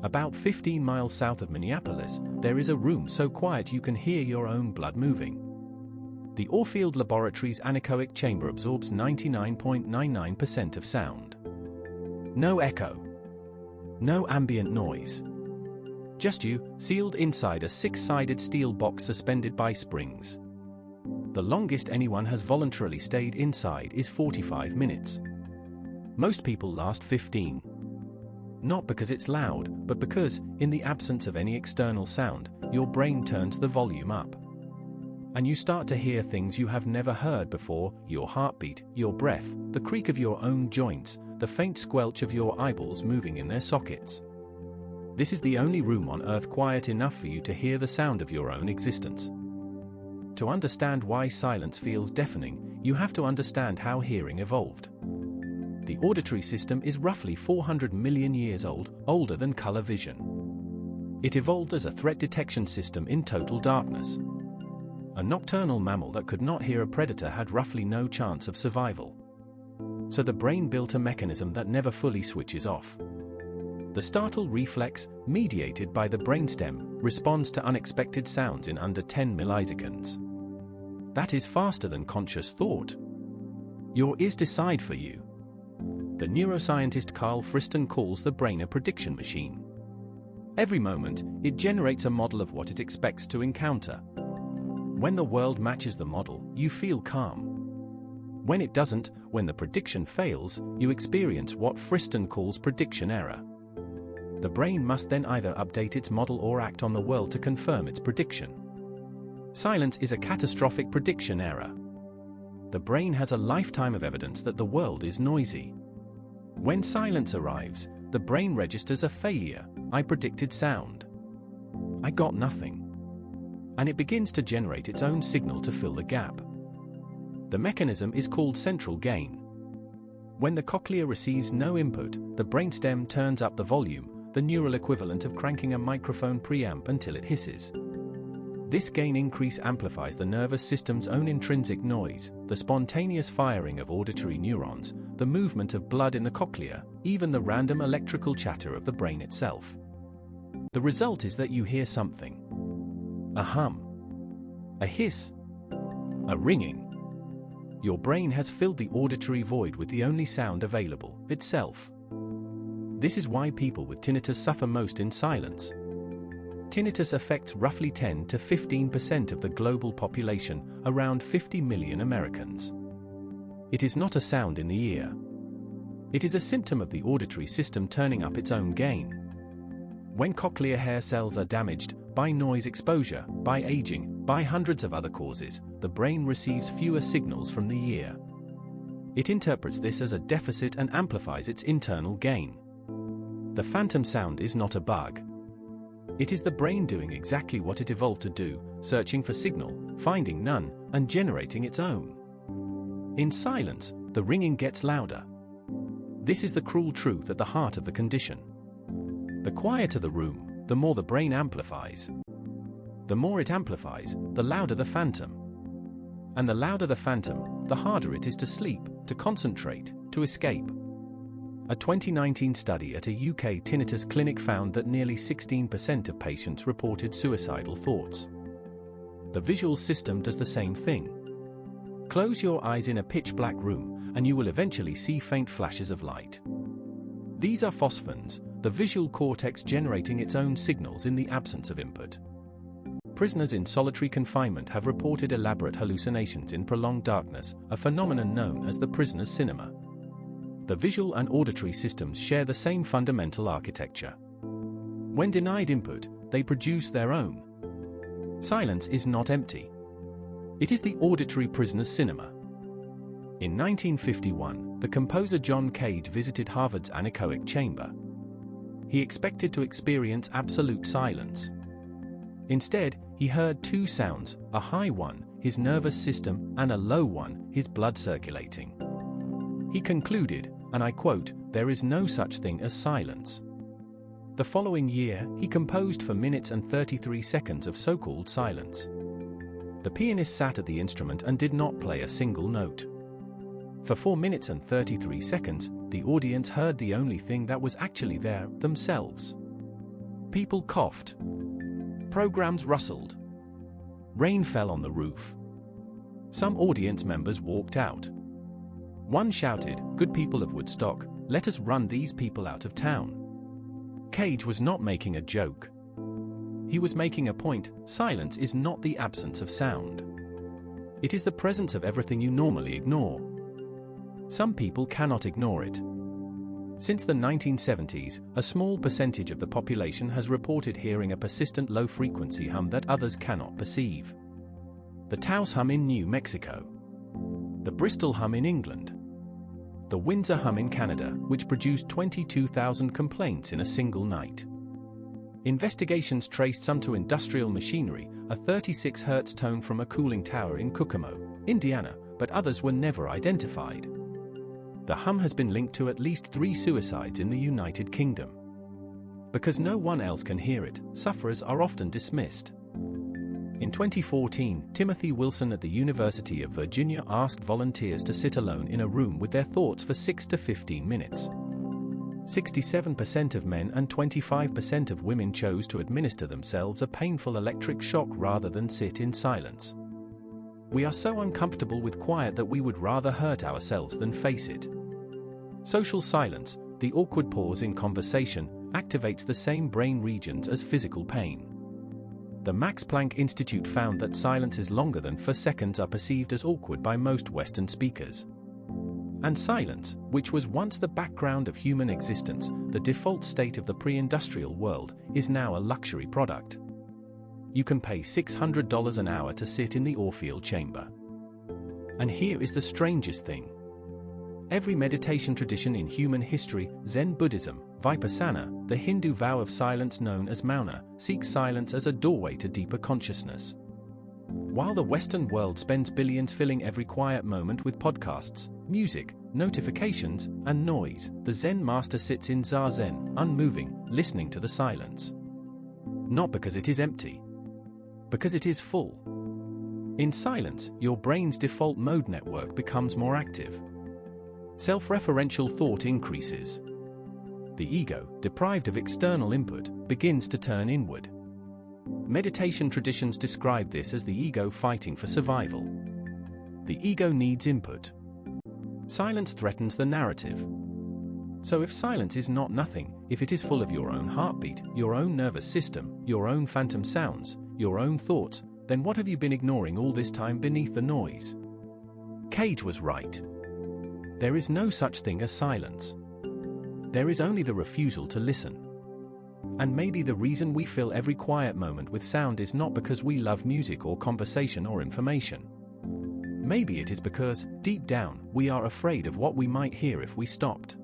About 15 miles south of Minneapolis, there is a room so quiet you can hear your own blood moving. The Orfield Laboratories anechoic chamber absorbs 99.99% of sound. No echo. No ambient noise. Just you, sealed inside a 6-sided steel box suspended by springs. The longest anyone has voluntarily stayed inside is 45 minutes. Most people last 15. Not because it's loud, but because, in the absence of any external sound, your brain turns the volume up. And you start to hear things you have never heard before: your heartbeat, your breath, the creak of your own joints, the faint squelch of your eyeballs moving in their sockets. This is the only room on Earth quiet enough for you to hear the sound of your own existence. To understand why silence feels deafening, you have to understand how hearing evolved. The auditory system is roughly 400 million years old, older than color vision. It evolved as a threat detection system in total darkness. A nocturnal mammal that could not hear a predator had roughly no chance of survival. So the brain built a mechanism that never fully switches off. The startle reflex, mediated by the brainstem, responds to unexpected sounds in under 10 milliseconds. That is faster than conscious thought. Your ears decide for you. The neuroscientist Friston calls the brain a prediction machine. Every moment, it generates a model of what it expects to encounter. When the world matches the model, you feel calm. When it doesn't, when the prediction fails, you experience what Friston calls prediction error. The brain must then either update its model or act on the world to confirm its prediction. Silence is a catastrophic prediction error. The brain has a lifetime of evidence that the world is noisy. When silence arrives, the brain registers a failure. I predicted sound. I got nothing. And it begins to generate its own signal to fill the gap. The mechanism is called central gain. When the cochlea receives no input, the brainstem turns up the volume, the neural equivalent of cranking a microphone preamp until it hisses. This gain increase amplifies the nervous system's own intrinsic noise, the spontaneous firing of auditory neurons, the movement of blood in the cochlea, even the random electrical chatter of the brain itself. The result is that you hear something. A hum. A hiss. A ringing. Your brain has filled the auditory void with the only sound available, itself. This is why people with tinnitus suffer most in silence. Tinnitus affects roughly 10 to 15% of the global population, around 50 million Americans. It is not a sound in the ear. It is a symptom of the auditory system turning up its own gain. When cochlear hair cells are damaged, by noise exposure, by aging, by hundreds of other causes, the brain receives fewer signals from the ear. It interprets this as a deficit and amplifies its internal gain. The phantom sound is not a bug. It is the brain doing exactly what it evolved to do, searching for signal, finding none, and generating its own. In silence, the ringing gets louder. This is the cruel truth at the heart of the condition. The quieter the room, the more the brain amplifies. The more it amplifies, the louder the phantom. And the louder the phantom, the harder it is to sleep, to concentrate, to escape. A 2019 study at a UK tinnitus clinic found that nearly 16% of patients reported suicidal thoughts. The visual system does the same thing. Close your eyes in a pitch-black room, and you will eventually see faint flashes of light. These are phosphons, the visual cortex generating its own signals in the absence of input. Prisoners in solitary confinement have reported elaborate hallucinations in prolonged darkness, a phenomenon known as the prisoner's cinema. The visual and auditory systems share the same fundamental architecture. When denied input, they produce their own. Silence is not empty. It is the auditory prisoner's cinema. In 1951, the composer John Cage visited Harvard's anechoic chamber. He expected to experience absolute silence. Instead, he heard two sounds, a high one, his nervous system, and a low one, his blood circulating. He concluded, and I quote, "There is no such thing as silence." The following year, he composed for minutes and 33 seconds of so-called silence. The pianist sat at the instrument and did not play a single note. For 4 minutes and 33 seconds, the audience heard the only thing that was actually there, themselves. People coughed. Programs rustled. Rain fell on the roof. Some audience members walked out. One shouted, "Good people of Woodstock, let us run these people out of town." Cage was not making a joke. He was making a point. Silence is not the absence of sound. It is the presence of everything you normally ignore. Some people cannot ignore it. Since the 1970s, a small percentage of the population has reported hearing a persistent low-frequency hum that others cannot perceive. The Taos Hum in New Mexico. The Bristol Hum in England. The Windsor Hum in Canada, which produced 22,000 complaints in a single night. Investigations traced some to industrial machinery, a 36 Hz tone from a cooling tower in Kokomo, Indiana, but others were never identified. The hum has been linked to at least 3 suicides in the United Kingdom. Because no one else can hear it, sufferers are often dismissed. In 2014, Timothy Wilson at the University of Virginia asked volunteers to sit alone in a room with their thoughts for 6 to 15 minutes. 67% of men and 25% of women chose to administer themselves a painful electric shock rather than sit in silence. We are so uncomfortable with quiet that we would rather hurt ourselves than face it. Social silence, the awkward pause in conversation, activates the same brain regions as physical pain. The Max Planck Institute found that silences longer than 4 seconds are perceived as awkward by most Western speakers. And silence, which was once the background of human existence, the default state of the pre-industrial world, is now a luxury product. You can pay $600 an hour to sit in the Orfield chamber. And here is the strangest thing. Every meditation tradition in human history, Zen Buddhism, Vipassana, the Hindu vow of silence known as Mauna, seeks silence as a doorway to deeper consciousness. While the Western world spends billions filling every quiet moment with podcasts, music, notifications, and noise, the Zen master sits in Zazen, unmoving, listening to the silence. Not because it is empty. Because it is full. In silence, your brain's default mode network becomes more active. Self-referential thought increases. The ego, deprived of external input, begins to turn inward. Meditation traditions describe this as the ego fighting for survival. The ego needs input. Silence threatens the narrative. So if silence is not nothing, if it is full of your own heartbeat, your own nervous system, your own phantom sounds, your own thoughts, then what have you been ignoring all this time beneath the noise? Cage was right. There is no such thing as silence. There is only the refusal to listen. And maybe the reason we fill every quiet moment with sound is not because we love music or conversation or information. Maybe it is because, deep down, we are afraid of what we might hear if we stopped.